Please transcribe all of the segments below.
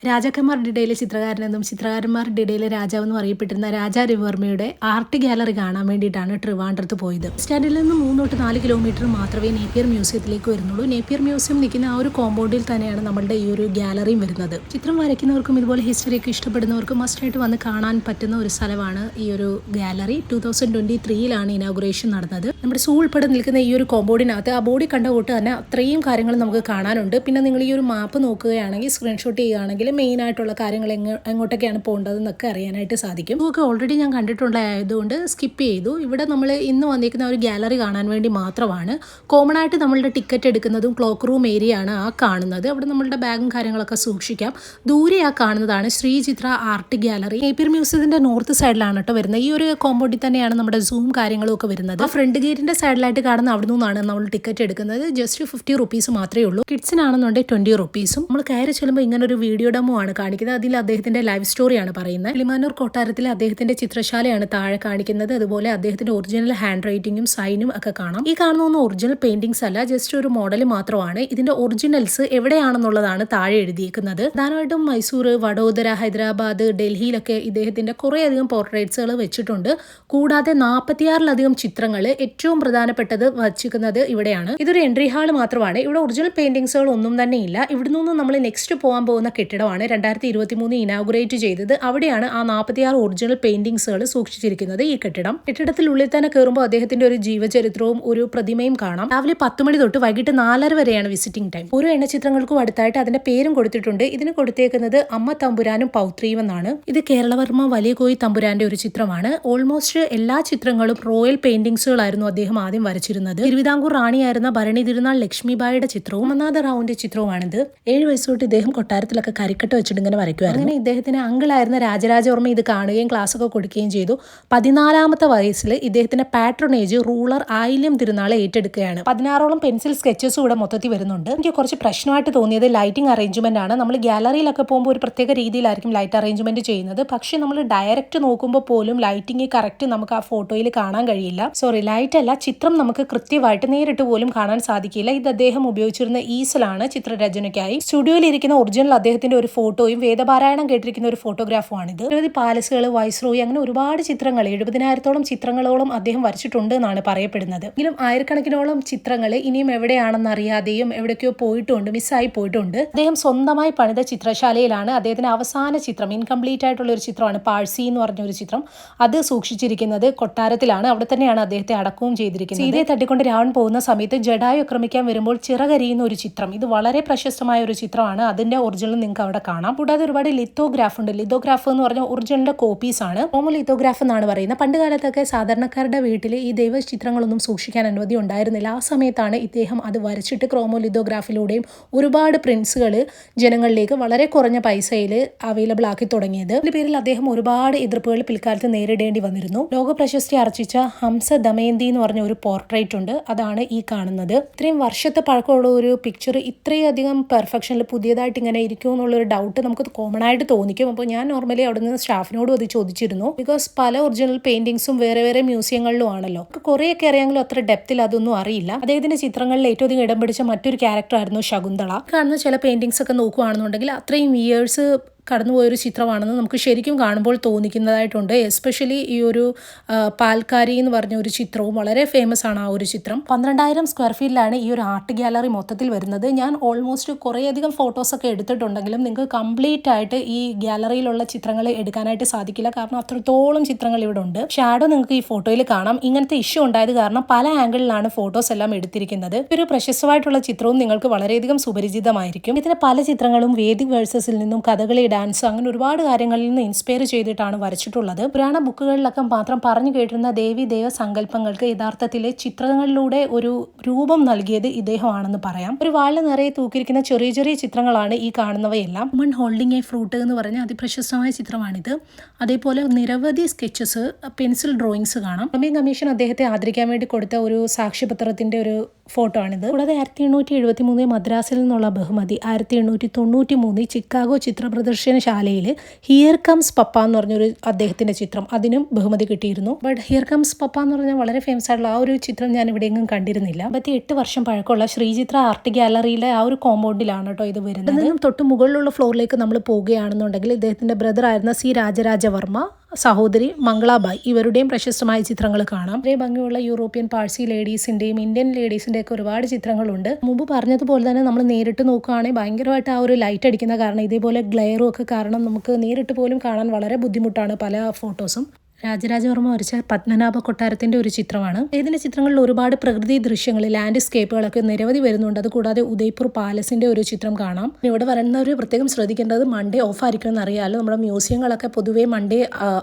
രാജാക്കന്മാരുടെ ഇടയിലെ ചിത്രകാരനെന്നും ചിത്രകാരന്മാരുടെ ഇടയിലെ രാജാവെന്നും അറിയപ്പെട്ടിരുന്ന രാജാ രവിവർമ്മയുടെ ആർട്ട് ഗാലറി കാണാൻ വേണ്ടിയിട്ടാണ് ട്രിവാൻഡ്രത്ത് പോയത്. സ്റ്റാൻഡിൽ നിന്ന് 3 തൊട്ട് 4 കിലോമീറ്റർ മാത്രമേ നേപ്പിയർ മ്യൂസിയത്തിലേക്ക് വരുന്നുള്ളൂ. നേപ്പിയർ മ്യൂസിയം നിൽക്കുന്ന ആ ഒരു കോമ്പൗണ്ടിൽ തന്നെയാണ് നമ്മളുടെ ഈ ഒരു ഗാലറിയും വരുന്നത്. ചിത്രം വരയ്ക്കുന്നവർക്കും ഇതുപോലെ ഹിസ്റ്ററിയൊക്കെ ഇഷ്ടപ്പെടുന്നവർക്കും മസ്റ്റായിട്ട് വന്ന് കാണാൻ പറ്റുന്ന ഒരു സ്ഥലമാണ് ഈ ഒരു ഗാലറി. 2023 ഇനാഗുറേഷൻ നടന്നത്. നമ്മുടെ സൂ ഉൾപ്പെടെ നിൽക്കുന്ന ഈ ഒരു കോമ്പൗണ്ടിനകത്ത് ആ ബോഡി കണ്ട കൂട്ട് തന്നെ അത്രയും കാര്യങ്ങൾ നമുക്ക് കാണാനുണ്ട്. പിന്നെ നിങ്ങൾ ഈ ഒരു മാപ്പ് നോക്കുകയാണെങ്കിൽ, സ്ക്രീൻഷോട്ട് ചെയ്യുകയാണെങ്കിൽ മെയിൻ ആയിട്ടുള്ള കാര്യങ്ങൾ എങ്ങോട്ടൊക്കെയാണ് പോകേണ്ടതെന്നൊക്കെ അറിയാനായിട്ട് സാധിക്കും. ഇതൊക്കെ ഓൾറെഡി ഞാൻ കണ്ടിട്ടുണ്ടായതുകൊണ്ട് സ്കിപ്പ് ചെയ്തു. ഇവിടെ നമ്മൾ ഇന്ന് വന്നിരിക്കുന്ന ഒരു ഗാലറി കാണാൻ വേണ്ടി മാത്രമാണ്. കോമൺ ആയിട്ട് നമ്മളുടെ ടിക്കറ്റ് എടുക്കുന്നതും ക്ലോക്ക് റൂം ഏരിയ ആണ് ആ കാണുന്നത്. അവിടെ നമ്മളുടെ ബാഗും കാര്യങ്ങളൊക്കെ സൂക്ഷിക്കാം. ദൂരെ ആ കാണുന്നതാണ് ശ്രീചിത്ര ആർട്ട് ഗാലറി. നേപ്പിയർ മ്യൂസിയത്തിന്റെ നോർത്ത് സൈഡിലാണ് കേട്ടോ വരുന്നത്. ഈ ഒരു കോമ്പൗണ്ടിൽ തന്നെയാണ് നമ്മുടെ സൂം കാര്യങ്ങളും ഒക്കെ വരുന്നത്. ഫ്രണ്ട് ഗേറ്റിന്റെ സൈഡിലായിട്ട് കാണുന്ന അവിടെ നിന്നാണ് നമ്മൾ ടിക്കറ്റ് എടുക്കുന്നത്. ജസ്റ്റ് 50 റുപ്പീസ് മാത്രമേ ഉള്ളൂ. കിഡ്സിനാണെന്നുണ്ടെങ്കിൽ 20 റുപ്പീസും. നമ്മൾ കയറി ചെല്ലുമ്പോൾ ഇങ്ങനെ ഒരു വീഡിയോ ഡെമോ ആണ് കാണിക്കുന്നത്. അതിൽ അദ്ദേഹത്തിന്റെ ലൈവ് സ്റ്റോറിയാണ് പറയുന്നത്. കിളിമാനൂർ കൊട്ടാരത്തിലെ അദ്ദേഹത്തിന്റെ ചിത്രശാലയാണ് താഴെ കാണിക്കുന്നത്. അതുപോലെ അദ്ദേഹത്തിന്റെ ഒറിജിനൽ ഹാൻഡ് റൈറ്റിംഗും സൈനും ഒക്കെ കാണാം. ഈ കാണുന്ന ഒറിജിനൽ പെയിന്റിംഗ്സ് അല്ല, ജസ്റ്റ് ഒരു മോഡൽ മാത്രമാണ്. ഇതിന്റെ ഒറിജിനൽസ് എവിടെയാണെന്നുള്ളതാണ് താഴെ എഴുതിയിരിക്കുന്നത്. പ്രധാനമായിട്ടും മൈസൂർ, വഡോദര, ഹൈദരാബാദ്, ഡൽഹിയിലൊക്കെ ഇദ്ദേഹത്തിന്റെ കുറേയധികം പോർട്രേറ്റ്സുകൾ വെച്ചിട്ടുണ്ട്. കൂടാതെ 46ലധികം ചിത്രങ്ങൾ, ഏറ്റവും പ്രധാനപ്പെട്ടത് വച്ചിരിക്കുന്നത് ഇവിടെയാണ്. ഇതൊരു എൻട്രി ഹാൾ മാത്രമാണ്. ഇവിടെ ഒറിജിനൽ പെയിന്റിംഗ്സുകൾ ഒന്നും തന്നെ ഇല്ല. ഇവിടെ നിന്ന് നമ്മൾ നെക്സ്റ്റ് പോകാൻ പോകുന്ന കെട്ടിടമാണ് 2023 ഇനാഗുറേറ്റ് ചെയ്തത്. അവിടെയാണ് ആ 46 ഒറിജിനൽ പെയിന്റിംഗ്സുകൾ സൂക്ഷിച്ചിരിക്കുന്നത്. ഈ കെട്ടിടത്തിനുള്ളിൽ തന്നെ കയറുമ്പോൾ അദ്ദേഹത്തിന്റെ ഒരു ജീവചരിത്രവും ഒരു പ്രതിമയും കാണാം. രാവിലെ 10 മണി തൊട്ട് വൈകിട്ട് 4:30 വരെയാണ് വിസിറ്റിംഗ് ടൈം. ഓരോ എണ്ണച്ചിത്രങ്ങൾക്കും അടുത്തായിട്ട് അതിന്റെ പേരും കൊടുത്തിട്ടുണ്ട്. ഇതിന് കൊടുത്തേക്കുന്നത് അമ്മ തമ്പുരാനും പൗത്രിയും എന്നാണ്. ഇത് കേരളവർമ്മ വലിയ കോയി തമ്പുരാന്റെ ഒരു ചിത്രമാണ്. ഓൾമോസ്റ്റ് എല്ലാ ചിത്രങ്ങളും റോയൽ പെയിന്റിംഗ്സുകളായിരുന്നു അദ്ദേഹം ആദ്യം വരച്ചിരുന്നത്. തിരുവിതാംകൂർ റാണിയായിരുന്ന ഭരണി തിരുനാൾ ലക്ഷ്മിബായിയുടെ ചിത്രവും ഒന്നാമത് റാവുന്റെ ചിത്രവുമാണിത്. 7 വയസ്സ് തൊട്ട് ഇദ്ദേഹം കൊട്ടാരത്തിലൊക്കെ കരിക്കട്ട് വെച്ചിട്ട് ഇങ്ങനെ വരയ്ക്കുമായിരുന്നു. അങ്ങനെ ഇദ്ദേഹത്തിന് അങ്കിളായിരുന്ന രാജരാജവർമ്മ ഇത് കാണുകയും ക്ലാസ് ഒക്കെ കൊടുക്കുകയും ചെയ്തു. 14ാമത്തെ വയസ്സിൽ ഇദ്ദേഹത്തിന്റെ പാട്രണേജ് റൂളർ ആയില്യം തിരുനാളെ ഏറ്റെടുക്കുകയാണ്. 16ഓളം പെൻസിൽ സ്കെച്ചസും ഇവിടെ മൊത്തത്തിൽ വരുന്നുണ്ട്. എനിക്ക് കുറച്ച് പ്രശ്നമായിട്ട് തോന്നിയത് ലൈറ്റിംഗ് അറേഞ്ച്മെന്റ് ആണ്. നമ്മൾ ഗാലറിയിലൊക്കെ പോകുമ്പോൾ ഒരു പ്രത്യേക രീതിയിലായിരിക്കും ലൈറ്റ് അറേഞ്ച്മെന്റ് ചെയ്യുന്നത്. പക്ഷെ നമ്മൾ ഡയറക്റ്റ് നോക്കുമ്പോൾ പോലും ലൈറ്റിംഗ് കറക്റ്റ് നമുക്ക് ആ ഫോട്ടോയിൽ കാണാൻ കഴിയില്ല. സോറി, ലൈറ്റ് അല്ല, ചിത്രം നമുക്ക് കൃത്യമായിട്ട് നേരിട്ട് പോലും കാണാൻ സാധിക്കില്ല. ഇത് അദ്ദേഹം ഉപയോഗിച്ചിരുന്ന ഈസലാണ് ചിത്രരചനയ്ക്കായി. സ്റ്റുഡിയോയിൽ ഇരിക്കുന്ന ഒറിജിനൽ അദ്ദേഹത്തിന്റെ ഒരു ഫോട്ടോയും വേദപാരായണം കേട്ടിരിക്കുന്ന ഒരു ഫോട്ടോഗ്രാഫുമാണിത്. നിരവധി പാലസുകൾ, വൈസ്രോയി, അങ്ങനെ ഒരുപാട് ചിത്രങ്ങൾ, 70,000ഓളം ചിത്രങ്ങളോളം അദ്ദേഹം വരച്ചിട്ടുണ്ട് എന്നാണ് പറയപ്പെടുന്നത്. എങ്കിലും ആയിരക്കണക്കിനോളം ചിത്രങ്ങൾ ഇനിയും എവിടെയാണെന്ന് അറിയാതെയും എവിടേക്കോ പോയിട്ടുണ്ട്, മിസ്സായി പോയിട്ടുണ്ട്. അദ്ദേഹം സ്വന്തമായി പണിത ചിത്രശാലയിലാണ് അദ്ദേഹത്തിന്റെ അവസാന ചിത്രം, ഇൻകംപ്ലീറ്റ് ആയിട്ടുള്ള ഒരു ചിത്രമാണ് പാഴ്സി എന്ന് പറഞ്ഞ ഒരു ചിത്രം. അത് സൂക്ഷിച്ചിരിക്കുന്നത് കൊട്ടാരത്തിലാണ്. അവിടെ തന്നെയാണ് അദ്ദേഹത്തെ അടക്കവും ചെയ്തിരിക്കുന്നത്. സീതയെ തട്ടിക്കൊണ്ട് രാവൺ പോകുന്ന സമയത്ത് ജഡായു ആക്രമിക്കാൻ വരുമ്പോൾ ചിറകരിയുന്ന ഒരു ചിത്രം, ഇത് വളരെ പ്രശസ്തമായ ഒരു ചിത്രമാണ്. അതിന്റെ ഒറിജിനൽ നിങ്ങൾക്ക് അവിടെ കാണാം. കൂടാതെ ഒരുപാട് ലിത്തോഗ്രാഫ് ഉണ്ട്. ലിത്തോഗ്രാഫ് എന്ന് പറഞ്ഞാൽ ഒറിജിനലിന്റെ കോപ്പീസ് ആണ്. ഹോമോ ലിത്തോഗ്രാഫ് എന്നാണ് പറയുന്നത്. പണ്ട് കാലത്തൊക്കെ സാധാരണക്കാരുടെ വീട്ടിൽ ഈ ദൈവ ചിത്രങ്ങളൊന്നും സൂക്ഷിക്കാൻ അനുമതി ഉണ്ടായിരുന്നില്ല. ആ സമയത്താണ് ഇദ്ദേഹം അത് വരച്ചിട്ട് ക്രോമോ ലിത്തോഗ്രാഫിലൂടെയും ഒരുപാട് പ്രിന്റ്സുകൾ ജനങ്ങളിലേക്ക് വളരെ കുറഞ്ഞ പൈസയിൽ അവൈലബിൾ ആക്കി തുടങ്ങിയത്. ഇതിന്റെ പേരിൽ അദ്ദേഹം ഒരുപാട് എതിർപ്പുകൾ പിൽക്കാലത്ത് നേരിടേണ്ടി വന്നിരുന്നു. ലോക പ്രശസ്തി ആർജിച്ച ഹംസ ദമയന്തി എന്ന് പറഞ്ഞ ഒരു പോർട്രേറ്റ് ഉണ്ട്. അതാണ് ഈ കാണുന്നത്. ഇത്രയും വർഷത്തെ പഴക്കമുള്ള ഒരു പിക്ചർ ഇത്രയധികം പെർഫെക്ഷനിൽ പുതിയതായിട്ട് ഇങ്ങനെ ഇരിക്കും എന്നുള്ളൊരു ഡൗട്ട് നമുക്ക് കോമൺ ആയിട്ട് തോന്നിക്കും. അപ്പോൾ ഞാൻ നോർമലി അവിടെ നിന്ന് സ്റ്റാഫിനോടും അത് ചോദിച്ചിരുന്നു. ബിക്കോസ് പല ഒറിജിനൽ പെയിന്റിങ്സും വേറെ വേറെ മ്യൂസിയങ്ങളിലും ആണല്ലോ. കുറേയൊക്കെ അറിയാമെങ്കിലും അത്ര ഡെപ്തിൽ അതൊന്നും അറിയില്ല. അദ്ദേഹത്തിന്റെ ചിത്രങ്ങളിൽ ഏറ്റവും അധികം ഇടം പിടിച്ച മറ്റൊരു ക്യാരക്ടർ ആയിരുന്നു ശകുന്തള. കാണുന്ന ചില പെയിന്റിങ്സ് ഒക്കെ നോക്കുകയാണെന്നുണ്ടെങ്കിൽ അത്രയും ഇയേഴ്സ് കടന്നുപോയൊരു ചിത്രമാണെന്ന് നമുക്ക് ശരിക്കും കാണുമ്പോൾ തോന്നിക്കുന്നതായിട്ടുണ്ട്. എസ്പെഷ്യലി ഈ ഒരു പാൽക്കാരി എന്ന് പറഞ്ഞ ഒരു ചിത്രവും വളരെ ഫേമസ് ആണ്. ആ ഒരു ചിത്രം 12,000 സ്ക്വയർ ഫീറ്റിലാണ് ഈ ഒരു ആർട്ട് ഗാലറി മൊത്തത്തിൽ വരുന്നത്. ഞാൻ ഓൾമോസ്റ്റ് കുറേയധികം ഫോട്ടോസൊക്കെ എടുത്തിട്ടുണ്ടെങ്കിലും നിങ്ങൾക്ക് കംപ്ലീറ്റ് ആയിട്ട് ഈ ഗാലറിയിലുള്ള ചിത്രങ്ങൾ എടുക്കാനായിട്ട് സാധിക്കില്ല. കാരണം അത്രത്തോളം ചിത്രങ്ങൾ ഇവിടെ ഉണ്ട്. ഷാഡോ നിങ്ങൾക്ക് ഈ ഫോട്ടോയിൽ കാണാം. ഇങ്ങനത്തെ ഇഷ്യൂ ഉണ്ടായത് കാരണം പല ആംഗിളിലാണ് ഫോട്ടോസ് എല്ലാം എടുത്തിരിക്കുന്നത്. ഒരു പ്രശസ്തമായിട്ടുള്ള ചിത്രവും നിങ്ങൾക്ക് വളരെയധികം സുപരിചിതമായിരിക്കും. ഇതിന് പല ചിത്രങ്ങളും വേദിക് വേഴ്സസിൽ നിന്നും കഥകളി, ഡാൻസ്, അങ്ങനെ ഒരുപാട് കാര്യങ്ങളിൽ നിന്ന് ഇൻസ്പയർ ചെയ്തിട്ടാണ് വരച്ചിട്ടുള്ളത്. പുരാണ ബുക്കുകളിലൊക്കെ മാത്രം പറഞ്ഞു കേട്ടിരുന്ന ദേവി ദേവ സങ്കല്പങ്ങൾക്ക് യഥാർത്ഥത്തിലെ ചിത്രങ്ങളിലൂടെ ഒരു രൂപം നൽകിയത് ഇദ്ദേഹമാണെന്ന് പറയാം. ഒരു വാളിൽ നിറയെ തൂക്കിയിരിക്കുന്ന ചെറിയ ചെറിയ ചിത്രങ്ങളാണ് ഈ കാണുന്നവയെല്ലാം. വുമൺ ഹോൾഡിംഗ് എ ഫ്രൂട്ട് എന്ന് പറഞ്ഞ അതിപ്രശസ്തമായ ചിത്രമാണിത്. അതേപോലെ നിരവധി സ്കെച്ചസ്, പെൻസിൽ ഡ്രോയിങ്സ് കാണാം. കമ്മീഷൻ അദ്ദേഹത്തെ ആദരിക്കാൻ വേണ്ടി കൊടുത്ത ഒരു സാക്ഷ്യപത്രത്തിന്റെ ഒരു ഫോട്ടോ ആണിത്. കൂടാതെ 1873 മദ്രാസിൽ നിന്നുള്ള ബഹുമതി, 1893 ചിക്കാഗോ ചിത്ര പ്രദർശനശാലയിൽ ഹിയർ കംസ് പപ്പ എന്ന് പറഞ്ഞൊരു അദ്ദേഹത്തിന്റെ ചിത്രം, അതിനും ബഹുമതി കിട്ടിയിരുന്നു. ബട്ട് ഹിയർ കംസ് പപ്പ എന്ന് പറഞ്ഞാൽ വളരെ ഫേമസ് ആയിട്ടുള്ള ആ ഒരു ചിത്രം ഞാൻ എവിടെയെങ്കിലും കണ്ടിരുന്നില്ല. 58 വർഷം പഴക്കമുള്ള ശ്രീചിത്ര ആർട്ട് ഗാലറിയിലെ ആ ഒരു കോമ്പൗണ്ടിലാണ് കേട്ടോ ഇത് വരുന്നത്. അതിനും തൊട്ട് മുകളിലുള്ള ഫ്ലോറിലേക്ക് നമ്മൾ പോവുകയാണെന്നുണ്ടെങ്കിൽ ഇദ്ദേഹത്തിന്റെ ബ്രദർ ആയിരുന്ന സി രാജരാജവർമ്മ, സഹോദരി മംഗളാബായ്, ഇവരുടെയും പ്രശസ്തമായ ചിത്രങ്ങൾ കാണാം. വളരെ ഭംഗിയുള്ള യൂറോപ്യൻ പാഴ്സി ലേഡീസിന്റെയും ഇന്ത്യൻ ലേഡീസിന്റെ ഒക്കെ ഒരുപാട് ചിത്രങ്ങളുണ്ട്. മുമ്പ് പറഞ്ഞതുപോലെ തന്നെ നമ്മൾ നേരിട്ട് നോക്കുകയാണെങ്കിൽ ഭയങ്കരമായിട്ട് ആ ഒരു ലൈറ്റ് അടിക്കുന്ന കാരണം, ഇതേപോലെ ഗ്ലെയറും ഒക്കെ കാരണം നമുക്ക് നേരിട്ട് പോലും കാണാൻ വളരെ ബുദ്ധിമുട്ടാണ് പല ഫോട്ടോസും. രാജരാജവർമ്മ വരച്ച പത്മനാഭ കൊട്ടാരത്തിന്റെ ഒരു ചിത്രമാണ്. ഇതിന്റെ ചിത്രങ്ങളിൽ ഒരുപാട് പ്രകൃതി ദൃശ്യങ്ങൾ, ലാൻഡ്സ്കേപ്പുകളൊക്കെ നിരവധി വരുന്നുണ്ട്. അത് കൂടാതെ ഉദയ്പൂർ പാലസിന്റെ ഒരു ചിത്രം കാണാം. ഇവിടെ വരുന്നവർ പ്രത്യേകം ശ്രദ്ധിക്കേണ്ടത് മൺഡേ ഓഫ് ആയിരിക്കും എന്ന് അറിയാമല്ലോ. നമ്മുടെ മ്യൂസിയങ്ങളൊക്കെ പൊതുവേ മൺഡേ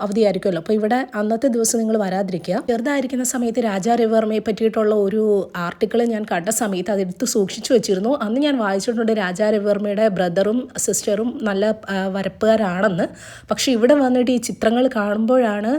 അവധിയായിരിക്കുമല്ലോ. അപ്പോൾ ഇവിടെ അന്നത്തെ ദിവസം നിങ്ങൾ വരാതിരിക്കുക. ചെറുതായിരിക്കുന്ന സമയത്ത് രാജാ രവിവർമ്മയെ പറ്റിയിട്ടുള്ള ഒരു ആർട്ടിക്കിൾ ഞാൻ കണ്ട സമയത്ത് അതെടുത്ത് സൂക്ഷിച്ചു വെച്ചിരുന്നു. അന്ന് ഞാൻ വായിച്ചിട്ടുണ്ട് രാജാ രവിവർമ്മയുടെ ബ്രദറും സിസ്റ്ററും നല്ല വരപ്പുകാരാണെന്ന്. പക്ഷെ ഇവിടെ വന്നിട്ട് ഈ ചിത്രങ്ങൾ കാണുമ്പോഴാണ്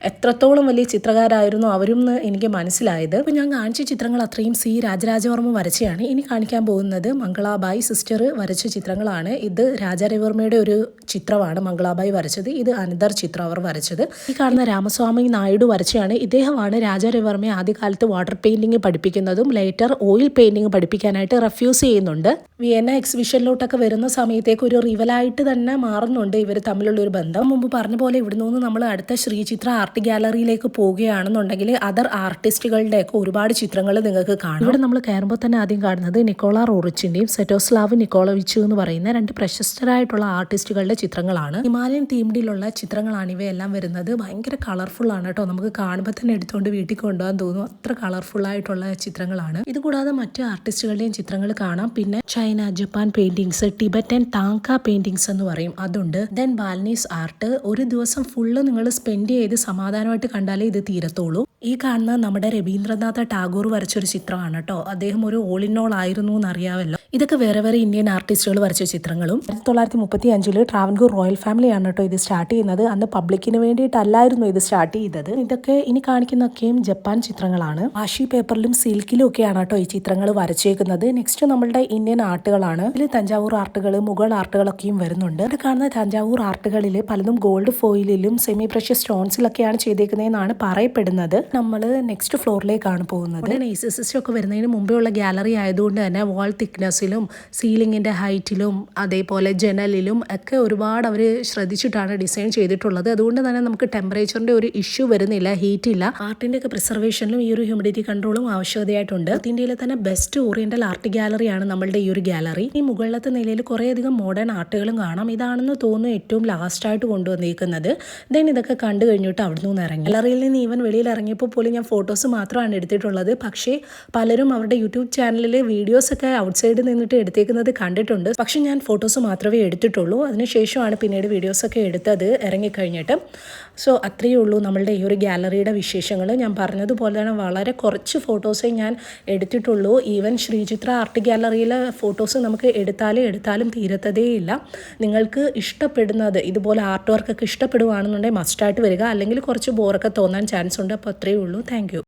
എത്രത്തോളം വലിയ ചിത്രകാരായിരുന്നു അവരും എന്ന് എനിക്ക് മനസ്സിലായത്. അപ്പോൾ ഞാൻ കാണിച്ച ചിത്രങ്ങൾ അത്രയും സി രാജരാജവർമ്മ വരച്ചതാണ്. ഇനി കാണിക്കാൻ പോകുന്നത് മംഗളാബായി സിസ്റ്റർ വരച്ച ചിത്രങ്ങളാണ്. ഇത് രാജാരവിവർമ്മയുടെ ഒരു ചിത്രമാണ് മംഗളാബായി വരച്ചത്. ഇത് അനന്തർ ചിത്രം അവർ വരച്ചത്. ഈ കാണുന്ന രാമസ്വാമി നായിഡു വരച്ചതാണ്. ഇദ്ദേഹമാണ് രാജാരവിവർമ്മയെ ആദ്യകാലത്ത് വാട്ടർ പെയിന്റിങ് പഠിപ്പിക്കുന്നതും ലേറ്റർ ഓയിൽ പെയിന്റിങ് പഠിപ്പിക്കാനായിട്ട് റെഫ്യൂസ് ചെയ്യുന്നുണ്ട്. വിയന്ന എക്സിബിഷനിലോട്ടൊക്കെ വരുന്ന സമയത്തേക്ക് ഒരു റിവലായിട്ട് തന്നെ മാറുന്നുണ്ട് ഇവർ തമ്മിലുള്ള ഒരു ബന്ധം. മുമ്പ് പറഞ്ഞ പോലെ ഇവിടെ നിന്ന് നമ്മൾ അടുത്ത ശ്രീചിത്ര ആർട്ട് ഗാലറിയിലേക്ക് പോവുകയാണെന്നുണ്ടെങ്കിൽ അതർ ആർട്ടിസ്റ്റുകളുടെ ഒക്കെ ഒരുപാട് ചിത്രങ്ങൾ നിങ്ങൾക്ക് കാണാം. ഇവിടെ നമ്മൾ കയറുമ്പോൾ തന്നെ ആദ്യം കാണുന്നത് നിക്കോള റോറിച്ചിന്റെയും സെറ്റോസ്ലാവ് നിക്കോളവിച്ചു എന്ന് പറയുന്ന രണ്ട് പ്രശസ്തരായിട്ടുള്ള ആർട്ടിസ്റ്റുകളുടെ ചിത്രങ്ങളാണ്. ഹിമാലയൻ തീംഡിലുള്ള ചിത്രങ്ങളാണ് ഇവയെല്ലാം വരുന്നത്. ഭയങ്കര കളർഫുൾ ആണ് കേട്ടോ. നമുക്ക് കാണുമ്പോൾ തന്നെ എടുത്തുകൊണ്ട് വീട്ടിൽ കൊണ്ടുപോകാൻ തോന്നും. അത്ര കളർഫുൾ ആയിട്ടുള്ള ചിത്രങ്ങളാണ്. ഇത് കൂടാതെ മറ്റ് ആർട്ടിസ്റ്റുകളുടെയും ചിത്രങ്ങൾ കാണാം. പിന്നെ China, Japan paintings, Tibetan thangka paintings എന്ന് പറയും, അതുണ്ട്. Then Balinese art. ഒരു ദിവസം ഫുള്ള് നിങ്ങൾ സ്പെൻഡ് ചെയ്ത് സമാധാനമായിട്ട് കണ്ടാലേ ഇത് തീരത്തുള്ളൂ. ഈ കാണുന്ന നമ്മുടെ രവീന്ദ്രനാഥ ടാഗോർ വരച്ചൊരു ചിത്രമാണ് കേട്ടോ. അദ്ദേഹം ഒരു ഓൾ ഇൻ ഓൾ ആയിരുന്നു എന്നറിയാമല്ലോ. ഇതൊക്കെ വേറെ വേറെ ഇന്ത്യൻ ആർട്ടിസ്റ്റുകൾ വരച്ച ചിത്രങ്ങളും. 1935 ട്രാവൻകൂർ റോയൽ ഫാമിലിയാണ് കേട്ടോ ഇത് സ്റ്റാർട്ട് ചെയ്യുന്നത്. അന്ന് പബ്ലിക്കിന് വേണ്ടിയിട്ടല്ലായിരുന്നു ഇത് സ്റ്റാർട്ട് ചെയ്തത്. ഇതൊക്കെ ഇനി കാണിക്കുന്നൊക്കെയും ജപ്പാൻ ചിത്രങ്ങളാണ്. വാഷി പേപ്പറിലും സിൽക്കിലും ഒക്കെയാണ് കേട്ടോ ഈ ചിത്രങ്ങൾ വരച്ചേക്കുന്നത്. നെക്സ്റ്റ് നമ്മളുടെ ഇന്ത്യൻ ആർട്ടുകളാണ്. ഇതിൽ തഞ്ചാവൂർ ആർട്ടുകൾ, മുഗൾ ആർട്ടുകളൊക്കെയും വരുന്നുണ്ട്. ഇവിടെ കാണുന്ന തഞ്ചാവൂർ ആർട്ടുകളിൽ പലതും ഗോൾഡ് ഫോയിലിലും സെമി പ്രഷ്യസ് സ്റ്റോൺസിലൊക്കെയാണ് ചെയ്തേക്കുന്നതെന്നാണ് പറയപ്പെടുന്നത്. നമ്മൾ നെക്സ്റ്റ് ഫ്ലോറിലേക്കാണ് പോകുന്നത്. നേസസിസ്റ്റ് ഒക്കെ വരുന്നതിന് മുമ്പേ ഉള്ള ഗാലറി ആയതുകൊണ്ട് തന്നെ വാൾ തിക്നെസ്സിലും സീലിംഗിന്റെ ഹൈറ്റിലും അതേപോലെ ജനലിലും ഒക്കെ ഒരുപാട് അവർ ശ്രദ്ധിച്ചിട്ടാണ് ഡിസൈൻ ചെയ്തിട്ടുള്ളത്. അതുകൊണ്ട് തന്നെ നമുക്ക് ടെമ്പറേച്ചറിന്റെ ഒരു ഇഷ്യൂ വരുന്നില്ല, ഹീറ്റ് ഇല്ല. ആർട്ടിന്റെ ഒക്കെ പ്രിസർവേഷനിലും ഈ ഒരു ഹ്യൂമിഡിറ്റി കൺട്രോളും ആവശ്യകതയായിട്ടുണ്ട്. ഇന്ത്യയിലെ തന്നെ ബെസ്റ്റ് ഓറിയന്റൽ ആർട്ട് ഗാലറിയാണ് നമ്മളുടെ ഈ ഒരു ഗാലറി. ഈ മുകളിലത്തെ നിലയിൽ കുറേയധികം മോഡേൺ ആർട്ടുകളും കാണാം. ഇതാണെന്ന് തോന്നുന്നു ഏറ്റവും ലാസ്റ്റ് ആയിട്ട് കൊണ്ടുവന്നിരിക്കുന്നത്. ദെൻ ഇതൊക്കെ കണ്ടു കഴിഞ്ഞിട്ട് അവിടെ നിന്ന് ഇറങ്ങി. ഗാലറിയിൽ നിന്ന് ഈവൻ വെളിയിൽ ഇറങ്ങിയപ്പോൾ പോലും ഞാൻ ഫോട്ടോസ് മാത്രമാണ് എടുത്തിട്ടുള്ളത്. പക്ഷേ പലരും അവരുടെ യൂട്യൂബ് ചാനലിൽ വീഡിയോസൊക്കെ ഔട്ട്സൈഡിൽ നിന്നിട്ട് എടുത്തേക്കുന്നത് കണ്ടിട്ടുണ്ട്. പക്ഷെ ഞാൻ ഫോട്ടോസ് മാത്രമേ എടുത്തിട്ടുള്ളൂ. അതിനുശേഷമാണ് പിന്നീട് വീഡിയോസൊക്കെ എടുത്തത് ഇറങ്ങിക്കഴിഞ്ഞിട്ട്. സോ അത്രയേ ഉള്ളൂ നമ്മളുടെ ഈ ഒരു ഗാലറിയുടെ വിശേഷങ്ങൾ. ഞാൻ പറഞ്ഞതുപോലെ തന്നെ വളരെ കുറച്ച് ഫോട്ടോസേ ഞാൻ എടുത്തിട്ടുള്ളൂ. ഈവൻ ശ്രീചിത്ര ആർട്ട് ഗാലറിയിലെ ഫോട്ടോസ് നമുക്ക് എടുത്താലും തീരത്തതേ ഇല്ല. നിങ്ങൾക്ക് ഇഷ്ടപ്പെടുന്നത് ഇതുപോലെ ആർട്ട് വർക്കൊക്കെ ഇഷ്ടപ്പെടുവാണെന്നുണ്ടെങ്കിൽ മസ്റ്റായിട്ട് വരിക. അല്ലെങ്കിൽ കുറച്ച് ബോറൊക്കെ തോന്നാൻ ചാൻസ് ഉണ്ട്. അപ്പോൾ അത്രയേ ഉള്ളൂ. Thank you.